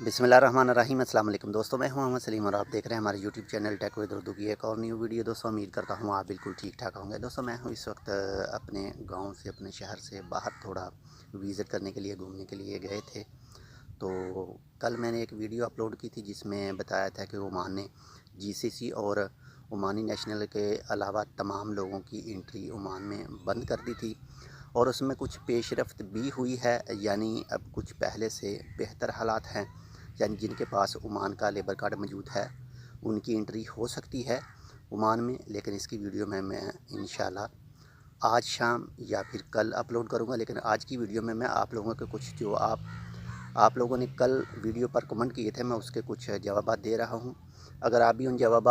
बिस्मिल्लाहिर्रहमानिर्रहीम। अस्सलाम वालेकुम दोस्तों, मैं हूं मोहम्मद सलीम और आप देख रहे हैं हमारे YouTube channel tech with Urdu की एक और न्यू वीडियो। दोस्तों उम्मीद करता हूं आप बिल्कुल ठीक ठाक होंगे। दोस्तों मैं हूं इस वक्त अपने गांव से, अपने शहर से बाहर थोड़ा विज़िट करने के लिए, घूमने के लिए गए थे। तो कल मैंने एक वीडियो अपलोड की थी जिसमें बताया था कि ओमान ने जीसीसी और ओमानी नेशनल के अलावा तमाम लोगों की एंट्री ओमान में बंद कर दी थी और उसमें कुछ पेशरफ्त भी हुई है, यानी अब कुछ पहले से बेहतर हालात हैं। यानी जिनके पास ओमान का लेबर कार्ड मौजूद है उनकी एंट्री हो सकती है ओमान में। लेकिन इसकी वीडियो में मैं इंशाल्लाह आज शाम या फिर कल अपलोड करूंगा। लेकिन आज की वीडियो में मैं आप लोगों के कुछ जो आप लोगों ने कल वीडियो पर कमेंट किए थे, मैं उसके कुछ जवाब दे रहा हूं। अगर आप भी उन जवाब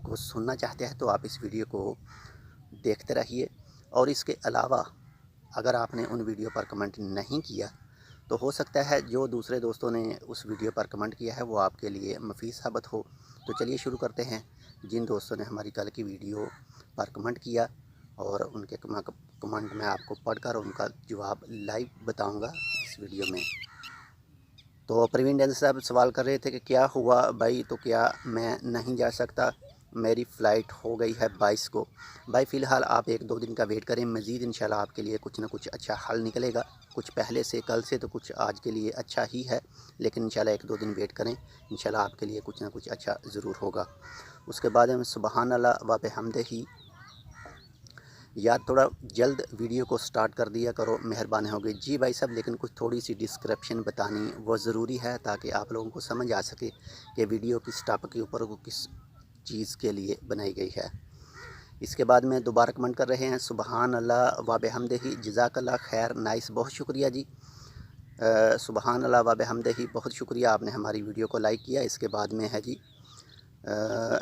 को सुनना चाहते हैं तो आप इस वीडियो को देखते रहिए। और इसके अलावा अगर आपने उन वीडियो पर कमेंट नहीं किया तो हो सकता है जो दूसरे दोस्तों ने उस वीडियो पर कमेंट किया है वो आपके लिए मुफीद साबित हो। तो चलिए शुरू करते हैं। जिन दोस्तों ने हमारी कल की वीडियो पर कमेंट किया और उनके कमेंट में आपको पढ़कर उनका जवाब लाइव बताऊंगा इस वीडियो में। तो प्रवीण डेंस साहब सवाल कर रहे थे कि क्या हुआ भाई, तो क्या मैं नहीं जा सकता, मेरी फ़्लाइट हो गई है 22 को। भाई फ़िलहाल आप 1-2 दिन का वेट करें, मज़ीद इंशाल्लाह आपके लिए कुछ ना कुछ अच्छा हल निकलेगा। कुछ पहले से, कल से तो कुछ आज के लिए अच्छा ही है, लेकिन इंशाल्लाह 1-2 दिन वेट करें, इंशाल्लाह आपके लिए कुछ ना कुछ अच्छा ज़रूर होगा। उसके बाद हम सुबहान अल्लाह व बिहम्दिही, यार थोड़ा जल्द वीडियो को स्टार्ट कर दिया करो, मेहरबानी होगी। जी भाई साहब, लेकिन कुछ थोड़ी सी डिस्क्रिप्शन बतानी वो ज़रूरी है ताकि आप लोगों को समझ आ सके कि वीडियो किस टॉपिक के ऊपर, किस चीज़ के लिए बनाई गई है। इसके बाद में दोबारा कमेंट कर रहे हैं, सुबहान अल्लाह व बिहम्दिही, जज़ाकल्लाह खैर, नाइस, बहुत शुक्रिया जी। सुबहान अल्लाह व बिहम्दिही, बहुत शुक्रिया, आपने हमारी वीडियो को लाइक किया। इसके बाद में है जी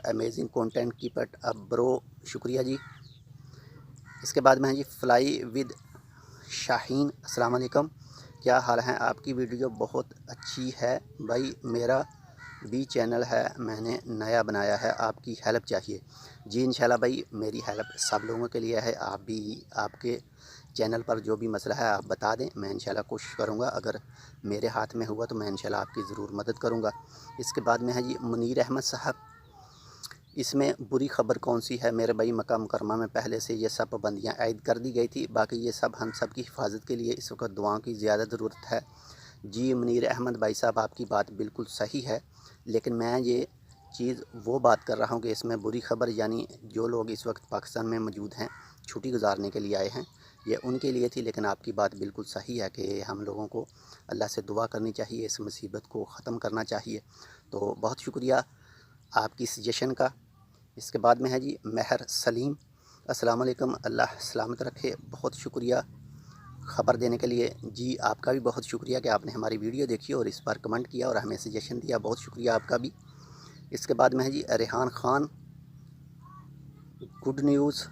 amazing content, keep it up bro, शुक्रिया जी। इसके बाद में है जी फ्लाई विद शाहीन, अस्सलाम वालेकुम, क्या हाल है, आपकी वीडियो बहुत अच्छी है भाई, मेरा भी चैनल है, मैंने नया बनाया है, आपकी हेल्प चाहिए। जी इंशाल्लाह भाई, मेरी हेल्प सब लोगों के लिए है। आप भी, आपके चैनल पर जो भी मसला है आप बता दें, मैं इंशाल्लाह कोशिश करूँगा, अगर मेरे हाथ में हुआ तो मैं इंशाल्लाह आपकी ज़रूर मदद करूँगा। इसके बाद में है जी मुनीर अहमद साहब, इसमें बुरी ख़बर कौन सी है मेरे भाई, मक्का मुकरमा में पहले से ये सब पाबंदियाँ आयद कर दी गई थी, बाकी ये सब हम सब की हिफाजत के लिए इस वक्त दुआओं की ज़्यादा ज़रूरत है। जी मुनीर अहमद भाई साहब, आपकी बात बिल्कुल सही है, लेकिन मैं ये चीज़ वो बात कर रहा हूँ कि इसमें बुरी ख़बर, यानी जो लोग इस वक्त पाकिस्तान में मौजूद हैं, छुट्टी गुजारने के लिए आए हैं, ये उनके लिए थी। लेकिन आपकी बात बिल्कुल सही है कि हम लोगों को अल्लाह से दुआ करनी चाहिए, इस मुसीबत को ख़त्म करना चाहिए। तो बहुत शुक्रिया आपकी सजेशन का। इसके बाद में है जी महर सलीम, अस्सलाम वालेकुम, अल्लाह सलामत रखे, बहुत शुक्रिया ख़बर देने के लिए। जी आपका भी बहुत शुक्रिया कि आपने हमारी वीडियो देखी और इस पर कमेंट किया और हमें सजेशन दिया, बहुत शुक्रिया आपका भी। इसके बाद में है जी रेहान खान, गुड न्यूज़,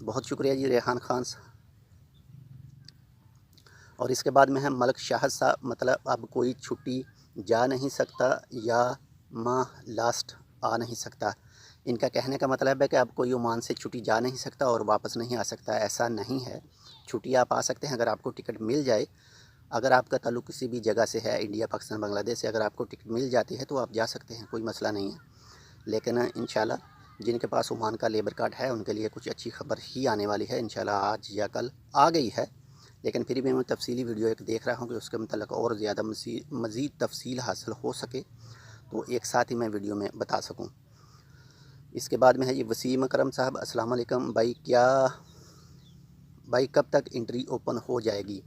बहुत शुक्रिया जी रेहान खान। और इसके बाद में है मलक शाहद साहब, मतलब अब कोई छुट्टी जा नहीं सकता या माह लास्ट आ नहीं सकता। इनका कहने का मतलब है कि अब कोई ओमान से छुट्टी जा नहीं सकता और वापस नहीं आ सकता। ऐसा नहीं है, छुट्टी आप आ सकते हैं अगर आपको टिकट मिल जाए। अगर आपका ताल्लुक़ किसी भी जगह से है, इंडिया, पाकिस्तान, बांग्लादेश से, अगर आपको टिकट मिल जाती है तो आप जा सकते हैं, कोई मसला नहीं है। लेकिन इंशाल्लाह जिनके पास ओमान का लेबर कार्ड है उनके लिए कुछ अच्छी खबर ही आने वाली है, इंशाल्लाह आज या कल आ गई है। लेकिन फिर भी मैं तफसीली वीडियो एक देख रहा हूँ कि उसके मतलब और ज़्यादा मज़ीद तफसील हासिल हो सके तो एक साथ ही मैं वीडियो में बता सकूँ। इसके बाद में है ये वसीम अकरम साहब, अस्सलाम वालेकुम भाई, भाई कब तक एंट्री ओपन हो जाएगी।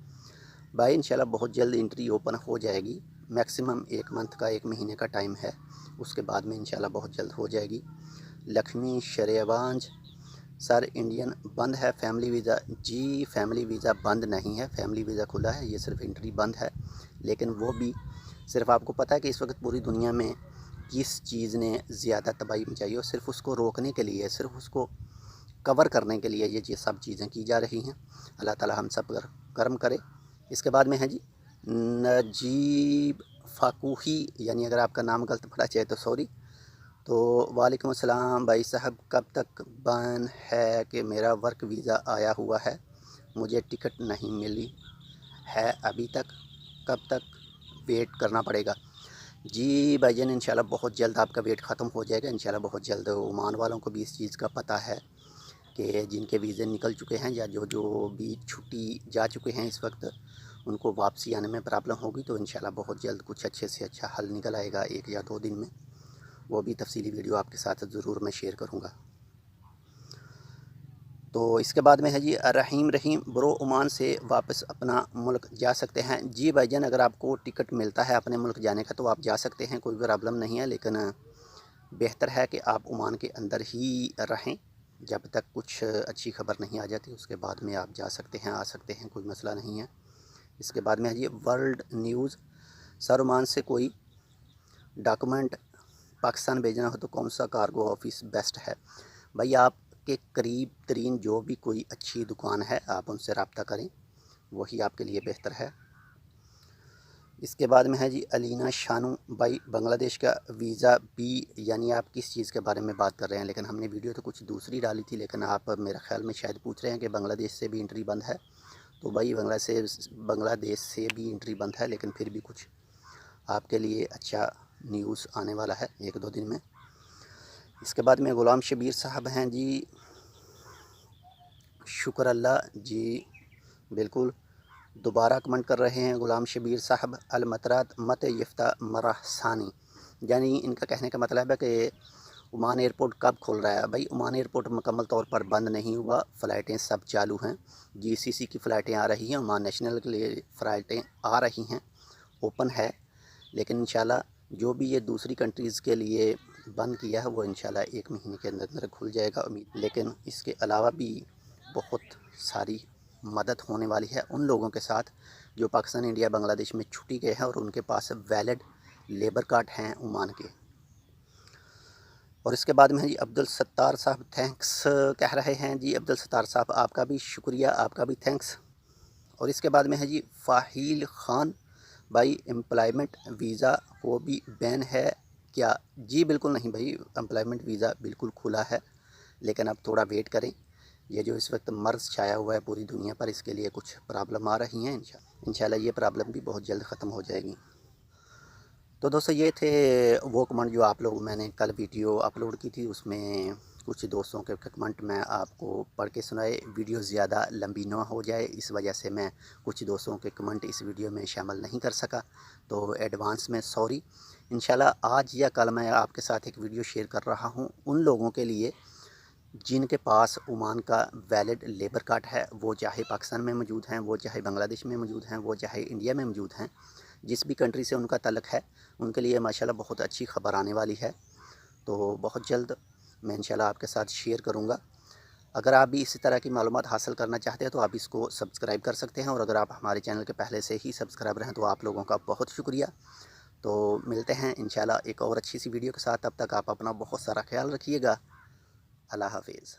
भाई इंशाल्लाह बहुत जल्द एंट्री ओपन हो जाएगी, मैक्सिमम 1 मंथ का, 1 महीने का टाइम है, उसके बाद में इंशाल्लाह बहुत जल्द हो जाएगी। लक्ष्मी शरेवांज, सर इंडियन बंद है फैमिली वीज़ा। जी फैमिली वीज़ा बंद नहीं है, फैमिली वीज़ा खुला है, ये सिर्फ एंट्री बंद है। लेकिन वो भी सिर्फ, आपको पता है कि इस वक्त पूरी दुनिया में किस चीज़ ने ज़्यादा तबाही मचाई है, और सिर्फ उसको रोकने के लिए, सिर्फ उसको कवर करने के लिए ये सब चीज़ें की जा रही हैं। अल्लाह ताला हम सब पर करम करे। इसके बाद में है जी नजीब फ़ाकूही, यानी अगर आपका नाम गलत पड़ा चाहे तो सॉरी। तो वालेकुम अस्सलाम भाई साहब, कब तक बैन है कि मेरा वर्क वीज़ा आया हुआ है, मुझे टिकट नहीं मिली है अभी तक, कब तक वेट करना पड़ेगा। जी भाईजान, इंशाल्लाह बहुत जल्द आपका वेट ख़त्म हो जाएगा इंशाल्लाह बहुत जल्द। ओमान वालों को भी इस चीज़ का पता है कि जिनके वीज़े निकल चुके हैं या जो जो भी छुट्टी जा चुके हैं इस वक्त, उनको वापसी आने में प्रॉब्लम होगी। तो इंशाल्लाह बहुत जल्द कुछ अच्छे से अच्छा हल निकल आएगा 1 या 2 दिन में। वो भी तफसीली वीडियो आपके साथ ज़रूर मैं शेयर करूँगा। तो इसके बाद में है जी रहीम रहीम ब्रो, ओमान से वापस अपना मुल्क जा सकते हैं। जी भाईजान, अगर आपको टिकट मिलता है अपने मुल्क जाने का तो आप जा सकते हैं, कोई प्रॉब्लम नहीं है। लेकिन बेहतर है कि आप ओमान के अंदर ही रहें जब तक कुछ अच्छी खबर नहीं आ जाती। उसके बाद में आप जा सकते हैं, आ सकते हैं, कोई मसला नहीं है। इसके बाद में है जी वर्ल्ड न्यूज़, सर ओमान से कोई डॉक्यूमेंट पाकिस्तान भेजना हो तो कौन सा कार्गो ऑफिस बेस्ट है? भाई, आपके करीब तरीन जो भी कोई अच्छी दुकान है आप उनसे रब्ता करें, वही आपके लिए बेहतर है। इसके बाद में है जी अलीना शानू, भाई बांग्लादेश का वीज़ा भी, यानी आप किस चीज़ के बारे में बात कर रहे हैं? लेकिन हमने वीडियो तो कुछ दूसरी डाली थी, लेकिन आप मेरे ख्याल में शायद पूछ रहे हैं कि बांग्लादेश से भी एंट्री बंद है। तो भाई बांग्लादेश से भी एंट्री बंद है, लेकिन फिर भी कुछ आपके लिए अच्छा न्यूज़ आने वाला है 1-2 दिन में। इसके बाद में गुलाम शबीर साहब हैं जी, शुक्र अल्लाह जी, बिल्कुल दोबारा कमेंट कर रहे हैं गुलाम शबीर साहब। अलमतरात मत यफ्ता मरासानी, यानी इनका कहने का मतलब है कि ओमान एयरपोर्ट कब खुल रहा है? भाई, ओमान एयरपोर्ट मुकम्मल तौर पर बंद नहीं हुआ, फ़्लाइटें सब चालू हैं। GCC की फ़्लाइटें आ रही हैं, ओमान नेशनल के लिए फ़्लाइटें आ रही हैं, ओपन है। लेकिन इंशाल्लाह जो भी ये दूसरी कंट्रीज़ के लिए बंद किया है वो इंशाल्लाह 1 महीने के अंदर अंदर खुल जाएगा उम्मीद। लेकिन इसके अलावा भी बहुत सारी मदद होने वाली है उन लोगों के साथ जो पाकिस्तान, इंडिया, बांग्लादेश में छुट्टी गए हैं और उनके पास वैलिड लेबर कार्ड हैं ओमान के। और इसके बाद में है जी अब्दुल सत्तार साहब, थैंक्स कह रहे हैं जी। अब्दुल सत्तार साहब, आपका भी शुक्रिया, आपका भी थैंक्स। और इसके बाद में है जी फ़ाहिल ख़ान, भाई एम्प्लॉयमेंट वीज़ा वो भी बैन है क्या? जी बिल्कुल नहीं भाई, एम्प्लॉयमेंट वीज़ा बिल्कुल खुला है, लेकिन अब थोड़ा वेट करें। ये जो इस वक्त मर्ज़ छाया हुआ है पूरी दुनिया पर, इसके लिए कुछ प्रॉब्लम आ रही हैं। इंशाल्लाह ये प्रॉब्लम भी बहुत जल्द ख़त्म हो जाएगी। तो दोस्तों, ये थे वो कमेंट जो आप लोग, मैंने कल वीडियो अपलोड की थी, उसमें कुछ दोस्तों के कमेंट मैं आपको पढ़ के सुनाए। वीडियो ज़्यादा लंबी ना हो जाए, इस वजह से मैं कुछ दोस्तों के कमेंट इस वीडियो में शामिल नहीं कर सका, तो एडवांस में सॉरी। इंशाल्लाह आज या कल मैं आपके साथ एक वीडियो शेयर कर रहा हूँ उन लोगों के लिए जिनके पास ओमान का वैलिड लेबर कार्ड है, वो चाहे पाकिस्तान में मौजूद हैं, वो चाहे बांग्लादेश में मौजूद हैं, वो चाहे इंडिया में मौजूद हैं, जिस भी कंट्री से उनका ताल्लुक़ है, उनके लिए माशाल्लाह बहुत अच्छी खबर आने वाली है। तो बहुत जल्द मैं इंशाल्लाह आपके साथ शेयर करूँगा। अगर आप भी इसी तरह की मालूमात हासिल करना चाहते हैं तो आप इसको सब्सक्राइब कर सकते हैं, और अगर आप हमारे चैनल के पहले से ही सब्सक्राइबर हैं तो आप लोगों का बहुत शुक्रिया। तो मिलते हैं इंशाल्लाह एक और अच्छी सी वीडियो के साथ, तब तक आप अपना बहुत सारा ख्याल रखिएगा। अल्लाह हाफिज़।